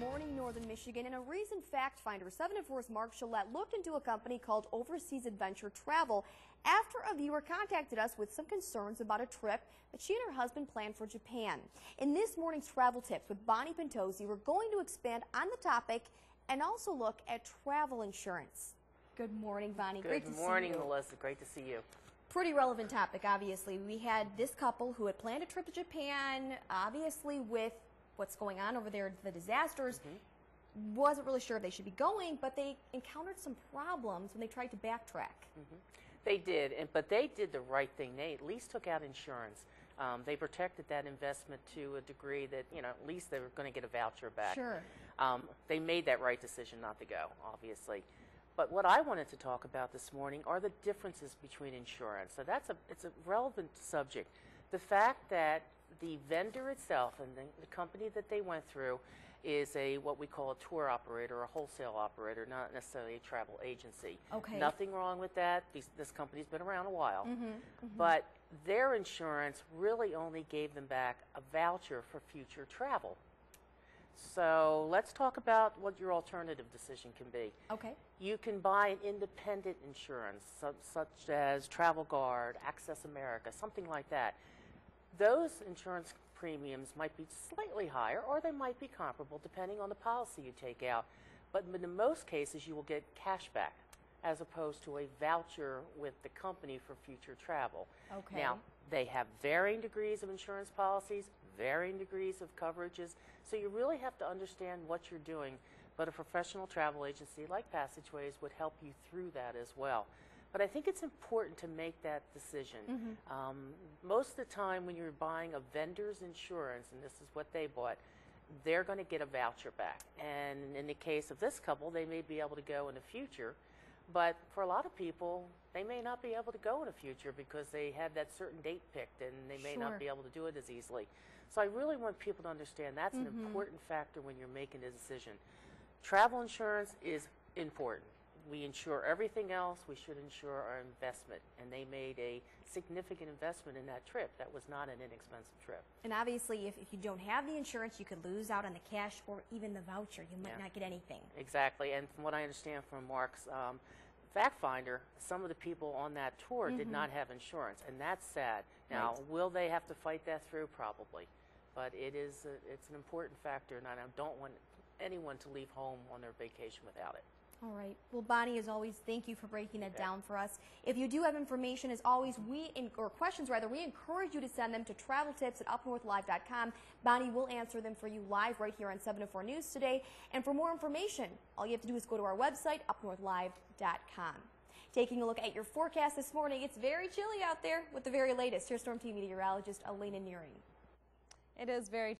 morning, Northern Michigan. In a recent fact finder, 7 and 4's Mark Gillette looked into a company called Overseas Adventure Travel after a viewer contacted us with some concerns about a trip that she and her husband planned for Japan. In this morning's Travel Tips with Bonnie Pentozzi, we're going to expand on the topic and also look at travel insurance. Good morning, Bonnie. Great to see you. Good morning, Melissa. Great to see you. Pretty relevant topic, obviously. We had this couple who had planned a trip to Japan, obviously with what's going on over there, the disasters. Wasn't really sure if they should be going, but they encountered some problems when they tried to backtrack. They did, but they did the right thing. They at least took out insurance. They protected that investment to a degree that, at least they were going to get a voucher back. Sure. They made that right decision not to go, obviously. But what I wanted to talk about this morning are the differences between insurance. So it's a relevant subject. The fact that the vendor itself and the company that they went through is what we call a tour operator or a wholesale operator, not necessarily a travel agency. Okay. Nothing wrong with that. This company's been around a while. But their insurance really only gave them back a voucher for future travel. So let's talk about what your alternative decision can be. Okay. You can buy an independent insurance, such as Travel Guard, Access America, something like that. Those insurance premiums might be slightly higher or they might be comparable depending on the policy you take out. But in most cases, you will get cash back as opposed to a voucher with the company for future travel. Okay. Now, they have varying degrees of insurance policies, varying degrees of coverages, so you really have to understand what you're doing. But a professional travel agency like Passageways would help you through that as well. But I think it's important to make that decision. Most of the time when you're buying a vendor's insurance, and this is what they bought, they're going to get a voucher back. And in the case of this couple, they may be able to go in the future. But for a lot of people, they may not be able to go in the future because they had that certain date picked and they may not be able to do it as easily. So I really want people to understand that's an important factor when you're making a decision. Travel insurance is important. We insure everything else. We should insure our investment. And they made a significant investment in that trip. That was not an inexpensive trip. And obviously, if you don't have the insurance, you could lose out on the cash or even the voucher. You might not get anything. Exactly. And from what I understand from Mark's fact finder, some of the people on that tour did not have insurance. And that's sad. Now, will they have to fight that through? Probably. But it's an important factor, and I don't want anyone to leave home on their vacation without it. All right. Well, Bonnie, as always, thank you for breaking that down for us. If you do have information, as always, or questions rather, we encourage you to send them to traveltips@UpNorthLive.com. Bonnie will answer them for you live right here on 7 to 4 News today. And for more information, all you have to do is go to our website, UpNorthLive.com. Taking a look at your forecast this morning, it's very chilly out there with the very latest. Here's Storm Team meteorologist Elena Nearing. It is very